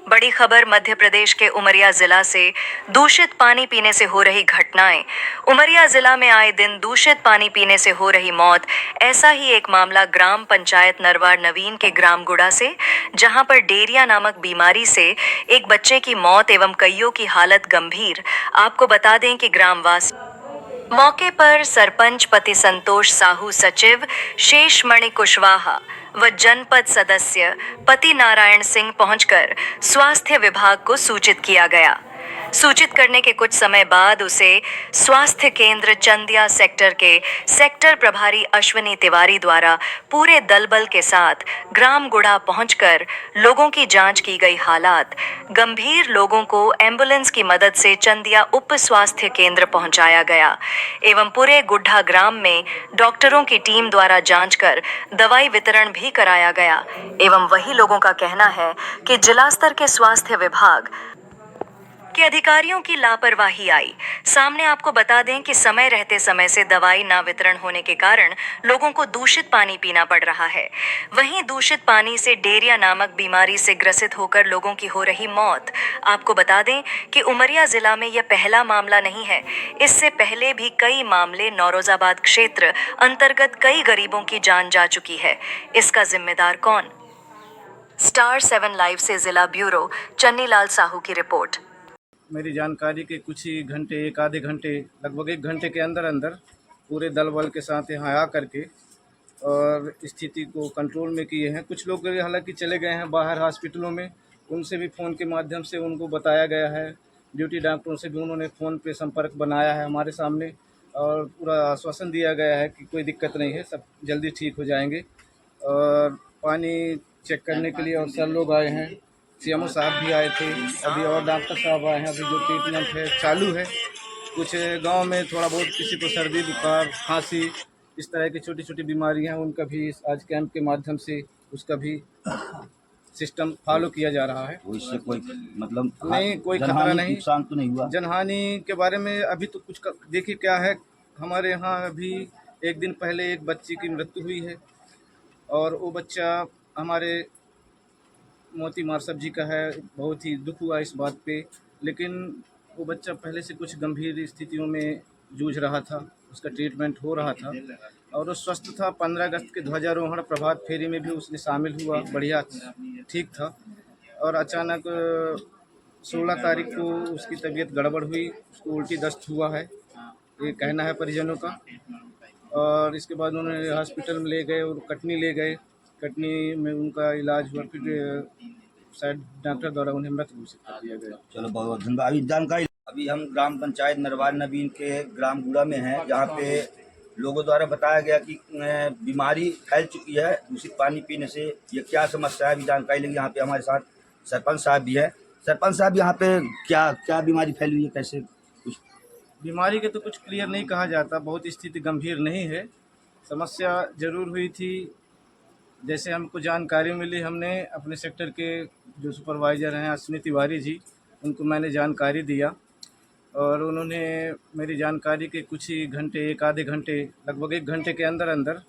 बड़ी खबर मध्य प्रदेश के उमरिया जिला से दूषित पानी पीने से हो रही घटनाएं। उमरिया जिला में आए दिन दूषित पानी पीने से हो रही मौत। ऐसा ही एक मामला ग्राम पंचायत नरवार नवीन के ग्राम गुड़ा से, जहां पर डेरिया नामक बीमारी से एक बच्चे की मौत एवं कईयों की हालत गंभीर। आपको बता दें कि ग्रामवासी मौके पर सरपंच पति संतोष साहू, सचिव शेषमणि कुशवाहा व जनपद सदस्य पति नारायण सिंह पहुंचकर स्वास्थ्य विभाग को सूचित किया गया। सूचित करने के कुछ समय बाद उसे स्वास्थ्य केंद्र चंदिया सेक्टर के सेक्टर प्रभारी अश्विनी तिवारी द्वारा पूरे दल बल के साथ ग्राम गुड़ा पहुंचकर लोगों की जांच की गई। हालात गंभीर लोगों को एम्बुलेंस की मदद से चंदिया उप स्वास्थ्य केंद्र पहुंचाया गया एवं पूरे गुड्ढा ग्राम में डॉक्टरों की टीम द्वारा जांच कर दवाई वितरण भी कराया गया। एवं वही लोगों का कहना है कि जिला स्तर के स्वास्थ्य विभाग के अधिकारियों की लापरवाही आई सामने। आपको बता दें कि समय रहते समय से दवाई ना वितरण होने के कारण लोगों को दूषित पानी पीना पड़ रहा है। वहीं दूषित पानी से डेरिया नामक बीमारी से ग्रसित होकर लोगों की हो रही मौत। आपको बता दें कि उमरिया जिला में यह पहला मामला नहीं है। इससे पहले भी कई मामले नौरोजाबाद क्षेत्र अंतर्गत कई गरीबों की जान जा चुकी है। इसका जिम्मेदार कौन? स्टार 7 लाइव से जिला ब्यूरो चन्नीलाल साहू की रिपोर्ट। मेरी जानकारी के कुछ ही घंटे, एक आधे घंटे, लगभग 1 घंटे के अंदर अंदर पूरे दल बल के साथ यहाँ आ करके और स्थिति को कंट्रोल में किए हैं। कुछ लोग हालांकि चले गए हैं बाहर हॉस्पिटलों में, उनसे भी फ़ोन के माध्यम से उनको बताया गया है। ड्यूटी डॉक्टरों से भी उन्होंने फ़ोन पे संपर्क बनाया है हमारे सामने और पूरा आश्वासन दिया गया है कि कोई दिक्कत नहीं है, सब जल्दी ठीक हो जाएंगे। और पानी चेक करने के लिए और सर लोग आए हैं, सीएमओ साहब भी आए थे, अभी और डॉक्टर साहब आए हैं। अभी जो ट्रीटमेंट है चालू है। कुछ गांव में थोड़ा बहुत किसी को सर्दी, बुखार, खांसी, इस तरह की छोटी छोटी बीमारियां हैं, उनका भी आज कैंप के माध्यम से उसका भी सिस्टम फॉलो किया जा रहा है। तो इससे कोई मतलब नहीं, कोई खतरा नहीं, नुकसान तो नहीं हुआ। जनहानि के बारे में अभी तो कुछ देखिए क्या है, हमारे यहाँ अभी 1 दिन पहले एक बच्ची की मृत्यु हुई है और वो बच्चा हमारे मोती मारसब जी का है। बहुत ही दुख हुआ इस बात पे, लेकिन वो बच्चा पहले से कुछ गंभीर स्थितियों में जूझ रहा था, उसका ट्रीटमेंट हो रहा था और वो स्वस्थ था। 15 अगस्त के ध्वजारोहण प्रभात फेरी में भी उसने शामिल हुआ, बढ़िया ठीक था। और अचानक 16 तारीख को उसकी तबीयत गड़बड़ हुई, उसको उल्टी दस्त हुआ है, ये कहना है परिजनों का। और इसके बाद उन्होंने हॉस्पिटल में ले गए और कटनी ले गए। कटनी में उनका इलाज हुआ, फिर शायद डॉक्टर द्वारा उन्हें मृत घोषित कर दिया गया। चलो बहुत धन्यवाद। अभी जानकारी, अभी हम ग्राम पंचायत नरवार नवीन के ग्राम गुड़ा में हैं, जहाँ पे लोगों द्वारा बताया गया कि बीमारी फैल चुकी है दूषित पानी पीने से। ये क्या समस्या है, अभी जानकारी लेंगे। यहाँ पे हमारे साथ सरपंच साहब भी है। सरपंच साहब, यहाँ पे क्या क्या बीमारी फैली हुई है, कैसे? कुछ बीमारी के तो कुछ क्लियर नहीं कहा जाता, बहुत स्थिति गंभीर नहीं है। समस्या जरूर हुई थी, जैसे हमको जानकारी मिली, हमने अपने सेक्टर के जो सुपरवाइज़र हैं अश्विनी तिवारी जी, उनको मैंने जानकारी दिया और उन्होंने मेरी जानकारी के कुछ ही घंटे, एक आधे घंटे, लगभग 1 घंटे के अंदर अंदर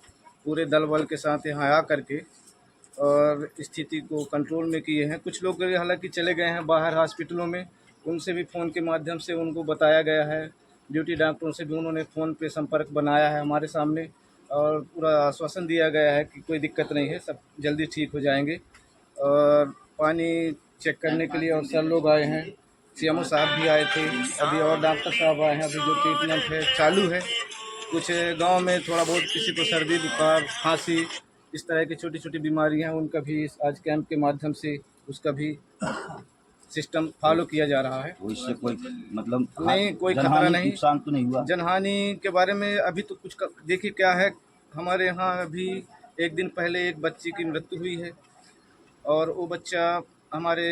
पूरे दल बल के साथ यहाँ आ करके और स्थिति को कंट्रोल में किए हैं। कुछ लोग हालांकि चले गए हैं बाहर हॉस्पिटलों में, उनसे भी फ़ोन के माध्यम से उनको बताया गया है। ड्यूटी डॉक्टरों से भी उन्होंने फ़ोन पे संपर्क बनाया है हमारे सामने और पूरा आश्वासन दिया गया है कि कोई दिक्कत नहीं है, सब जल्दी ठीक हो जाएंगे। और पानी चेक करने के लिए और सर लोग आए हैं, सीएमओ साहब भी आए थे, अभी और डॉक्टर साहब आए हैं। अभी जो ट्रीटमेंट है चालू है। कुछ गांव में थोड़ा बहुत किसी को सर्दी, बुखार, खांसी, इस तरह की छोटी छोटी बीमारियां हैं, उनका भी आज कैंप के माध्यम से उसका भी सिस्टम फॉलो किया जा रहा है। तो इससे कोई मतलब नहीं, कोई खतरा नहीं, नुकसान तो नहीं हुआ। जनहानि के बारे में अभी तो कुछ देखिए क्या है, हमारे यहाँ अभी 1 दिन पहले एक बच्ची की मृत्यु हुई है और वो बच्चा हमारे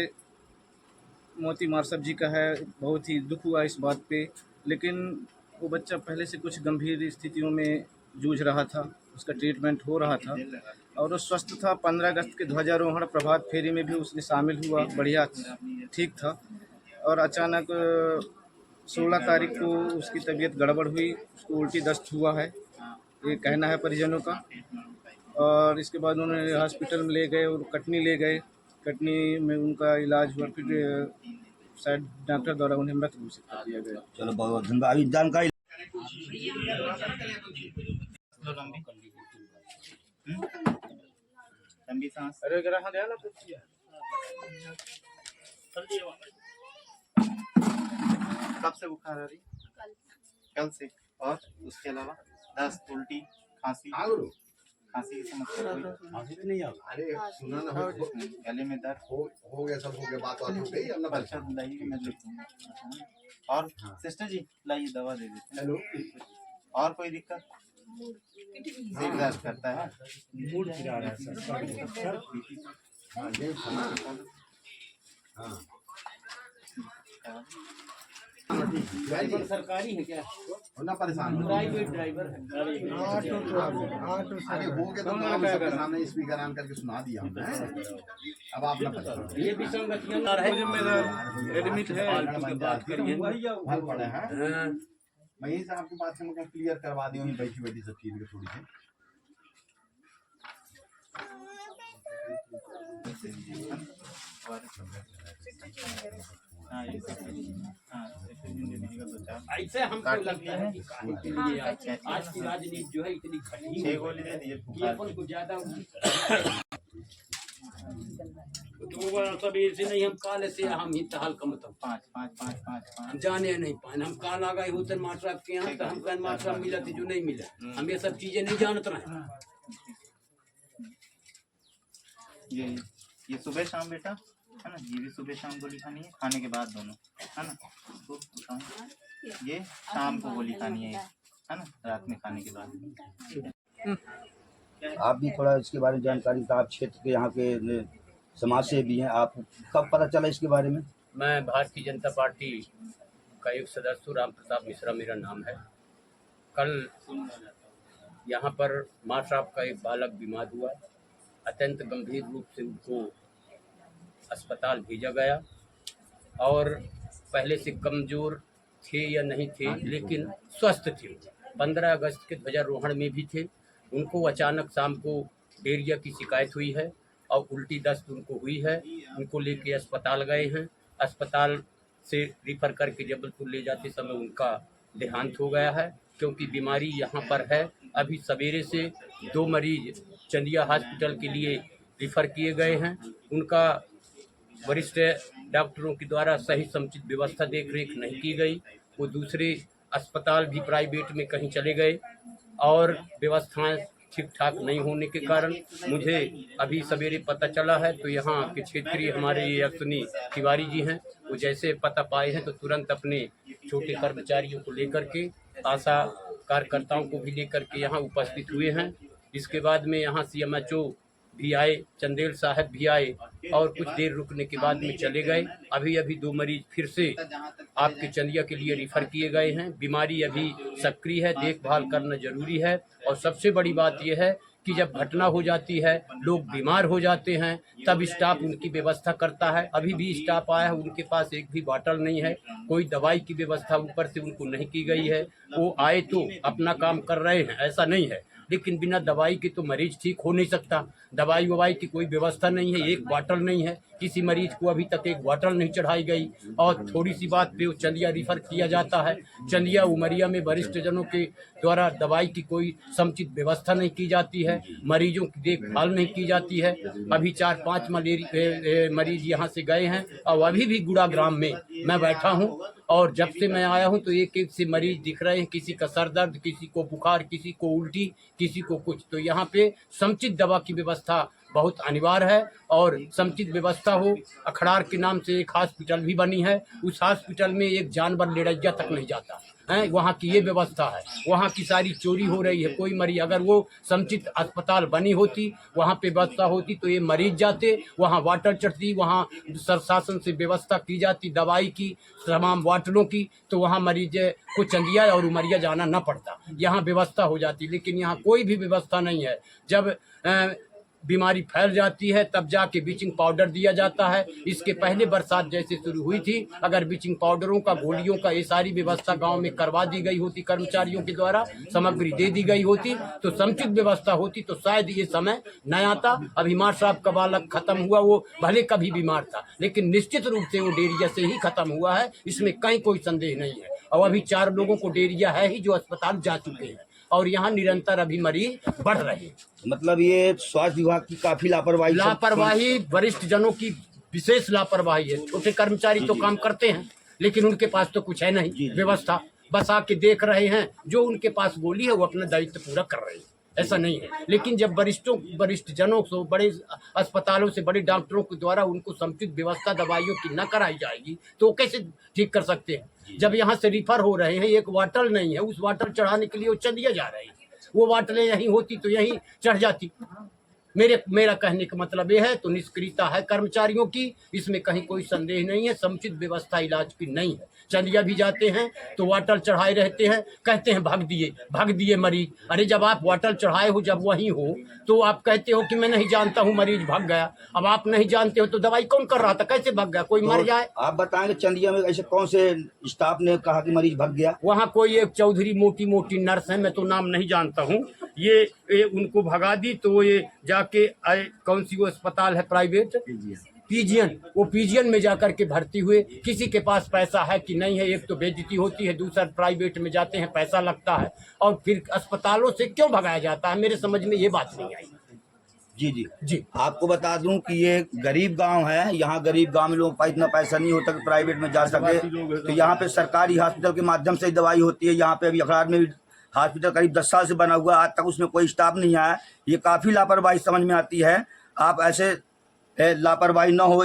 मोती मारसब जी का है। बहुत ही दुख हुआ इस बात पे, लेकिन वो बच्चा पहले से कुछ गंभीर स्थितियों में जूझ रहा था, उसका ट्रीटमेंट हो रहा था और वो स्वस्थ था। 15 अगस्त के ध्वजारोहण प्रभात फेरी में भी उसने शामिल हुआ, बढ़िया ठीक था। और अचानक 16 तारीख को उसकी तबीयत गड़बड़ हुई, उसको उल्टी दस्त हुआ है, ये कहना है परिजनों का। और इसके बाद उन्होंने हॉस्पिटल में ले गए और कटनी ले गए। कटनी में उनका इलाज हुआ, फिर शायद डॉक्टर द्वारा उन्हें मृत घोषित कर दिया गया। चलो बहुत बहुत धन्यवाद। अभी जानकारी लंबी सांस। अरे ग्रह गया ना कब से बुखार आ रही? कल से। और उसके अलावा दस्त, उल्टी, खांसी, खांसी की समस्या कोई? नहीं आ अरे सुना ना गले में दर्द हो गया, सब हो गया, बात हो गई। हमने अच्छा लाइए, मैं लिखूंगा। और सिस्टर जी लाइए, दवा दे देते हैं। हेलो, और कोई दिक्कत? सिर दर्द करता है, मूड फिरा रहा है सर। हाँ ये सुना। हाँ ड्राइवर सरकारी है क्या? ना परेशान प्राइवेट ड्राइवर है। अरे हो गया तो नाम सबके सामने स्पीकर ऑन करके सुना दिया हमने। अब आप ना परेशान, ये विसंगतियां है। मेरा एडमिट है, बात करिए बहुत बड़ा है। मैं यही से आपकी बात से मैं क्लियर करवा दी हूँ, बैठी बैठी सब चीज थोड़ी सी। हाँ ये हाँ ऐसे हमको लगता है कि काहे के लिए आज की राजनीति जो है इतनी घटी 6 गोली दे दिए है, बुखार अपन की। को ज्यादा तो सबेर से नहीं, हम काले से हम ही तहाल का मतलब 5 5 5 5 5 हम जाने नहीं पाए। हम काल आ गए होते मास्टर के यहाँ, तो हम कल मास्टर मिला थी जो नहीं मिला। हम ये सब चीजें नहीं जानते रहे। ये सुबह शाम बेटा है ना, ये भी सुबह शाम गोली खानी है, खाने के बाद दोनों है ना। तो उठाओ। ये शाम को गोली खानी है ना, रात में खाने के बाद। आप भी थोड़ा इसके बारे में जानकारी का, आप क्षेत्र के यहाँ के समाज से भी हैं, आप कब पता चला इसके बारे में? मैं भारतीय जनता पार्टी का एक सदस्य हूँ, राम प्रताप मिश्रा मेरा नाम है। कल यहाँ पर माँ साहब का एक बालक बीमार हुआ, अत्यंत गंभीर रूप से उनको अस्पताल भेजा गया और पहले से कमज़ोर थे या नहीं थे, लेकिन स्वस्थ थे। 15 अगस्त के ध्वजारोहण में भी थे। उनको अचानक शाम को डायरिया की शिकायत हुई है और उल्टी दस्त उनको हुई है। उनको लेके अस्पताल गए हैं। अस्पताल से रिफ़र करके जबलपुर ले जाते समय उनका देहांत हो गया है, क्योंकि बीमारी यहाँ पर है। अभी सवेरे से 2 मरीज चंदिया हॉस्पिटल के लिए रिफ़र किए गए हैं। उनका वरिष्ठ डॉक्टरों के द्वारा सही समुचित व्यवस्था देख रेख नहीं की गई। वो दूसरे अस्पताल भी प्राइवेट में कहीं चले गए और व्यवस्थाएं ठीक ठाक नहीं होने के कारण मुझे अभी सवेरे पता चला है। तो यहाँ के क्षेत्रीय हमारे ये अश्विनी तिवारी जी हैं, वो जैसे पता पाए हैं तो तुरंत अपने छोटे कर्मचारियों को लेकर के, आशा कार्यकर्ताओं को भी लेकर के यहाँ उपस्थित हुए हैं। इसके बाद में यहाँ CMHO भी आए, चंदेल साहब भी आए और कुछ देर रुकने के बाद में चले गए। अभी 2 मरीज फिर से आपके चंदिया के लिए रिफ़र किए गए हैं। बीमारी अभी सक्रिय है, देखभाल करना जरूरी है। और सबसे बड़ी बात यह है कि जब घटना हो जाती है, लोग बीमार हो जाते हैं, तब स्टाफ उनकी व्यवस्था करता है। अभी भी स्टाफ आया है, उनके पास एक भी बॉटल नहीं है, कोई दवाई की व्यवस्था ऊपर से उनको नहीं की गई है। वो आए तो अपना काम कर रहे हैं, ऐसा नहीं है, लेकिन बिना दवाई के तो मरीज ठीक हो नहीं सकता। दवाई ववाई की कोई व्यवस्था नहीं है, एक बॉटल नहीं है, किसी मरीज को अभी तक एक बॉटल नहीं चढ़ाई गई। और थोड़ी सी बात पे वो चंदिया रिफ़र किया जाता है। चंदिया उमरिया में वरिष्ठ जनों के द्वारा दवाई की कोई समुचित व्यवस्था नहीं की जाती है, मरीजों की देखभाल नहीं की जाती है। अभी 4-5 मरीज यहाँ से गए हैं और अभी भी गुड़ा ग्राम में मैं बैठा हूँ और जब से मैं आया हूँ तो एक से मरीज दिख रहे हैं। किसी का सर दर्द, किसी को बुखार, किसी को उल्टी, किसी को कुछ। तो यहाँ पे समुचित दवा की व्यवस्था बहुत अनिवार्य है और समुचित व्यवस्था हो। अखड़ार के नाम से एक हॉस्पिटल भी बनी है, उस हॉस्पिटल में एक जानवर लेड़ैया तक नहीं जाता है। वहाँ की ये व्यवस्था है, वहाँ की सारी चोरी हो रही है। कोई मरीज, अगर वो समुचित अस्पताल बनी होती, वहाँ पे व्यवस्था होती, तो ये मरीज जाते, वहाँ वाटर चढ़ती, वहाँ प्रशासन से व्यवस्था की जाती दवाई की, तमाम वाटरों की, तो वहाँ मरीज को चंदिया और उमरिया जाना न पड़ता, यहाँ व्यवस्था हो जाती। लेकिन यहाँ कोई भी व्यवस्था नहीं है। जब बीमारी फैल जाती है तब जाके ब्लीचिंग पाउडर दिया जाता है। इसके पहले बरसात जैसे शुरू हुई थी, अगर ब्लीचिंग पाउडरों का, गोलियों का, ये सारी व्यवस्था गांव में करवा दी गई होती, कर्मचारियों के द्वारा सामग्री दे दी गई होती, तो समुचित व्यवस्था होती, तो शायद ये समय न आता। अभी मार साहब का बालक खत्म हुआ, वो भले कभी बीमार था, लेकिन निश्चित रूप से वो डेरिया से ही खत्म हुआ है, इसमें कहीं कोई संदेह नहीं है। और अभी 4 लोगों को डेरिया है ही जो अस्पताल जा चुके हैं, और यहाँ निरंतर अभी मरीज बढ़ रहे हैं। मतलब ये स्वास्थ्य विभाग की काफी लापरवाही, वरिष्ठ जनों की विशेष लापरवाही है। छोटे कर्मचारी तो काम करते हैं, लेकिन उनके पास तो कुछ है नहीं व्यवस्था, बस आके देख रहे हैं, जो उनके पास गोली है वो अपना दायित्व पूरा कर रहे हैं, ऐसा नहीं है। लेकिन जब वरिष्ठ जनों को, बड़े अस्पतालों से, बड़े डॉक्टरों के द्वारा उनको समुचित व्यवस्था दवाइयों की न कराई जाएगी तो कैसे ठीक कर सकते हैं। जब यहाँ से रिफर हो रहे हैं, एक वाटर नहीं है, उस वाटर चढ़ाने के लिए वो चंदिया जा रहे हैं, वो वाटलें यहीं होती तो यहीं चढ़ जाती। मेरा कहने का मतलब ये है, तो निष्क्रियता है कर्मचारियों की, इसमें कहीं कोई संदेह नहीं है। समुचित व्यवस्था इलाज की नहीं है। चंदिया भी जाते हैं तो वाटर चढ़ाए रहते हैं, कहते हैं भाग दिए मरीज। अरे जब आप वाटर चढ़ाए हो, जब वहीं हो, तो आप कहते हो कि मैं नहीं जानता हूँ, मरीज भाग गया। अब आप नहीं जानते हो तो दवाई कौन कर रहा था, कैसे भाग गया, कोई मर जाए। आप बताएंगे चंदिया में ऐसे कौन से स्टाफ ने कहा कि मरीज भाग गया? वहाँ कोई एक चौधरी मोटी नर्स है, मैं तो नाम नहीं जानता हूँ, ये उनको भगा दी, तो ये जाके कौन सी वो अस्पताल है प्राइवेट, पीजीएन, वो पीजीएन में जाकर के भर्ती हुए। किसी के पास पैसा है कि नहीं है, एक तो बेइज्जती होती है, दूसरा प्राइवेट में जाते हैं, पैसा लगता है, और फिर अस्पतालों से क्यों भगाया जाता है, मेरे समझ में ये बात नहीं आई। जी आपको बता दूं कि ये गरीब गांव है। यहाँ गरीब गांव में लोगों के पास इतना पैसा नहीं होता कि प्राइवेट में जा सके, तो यहाँ पे सरकारी हॉस्पिटल के माध्यम से दवाई होती है। यहाँ पे अभी अखरार में भी हॉस्पिटल करीब 10 साल से बना हुआ, आज तक उसमें कोई स्टाफ नहीं आया। ये काफ़ी लापरवाही समझ में आती है। आप ऐसे लापरवाही न हो।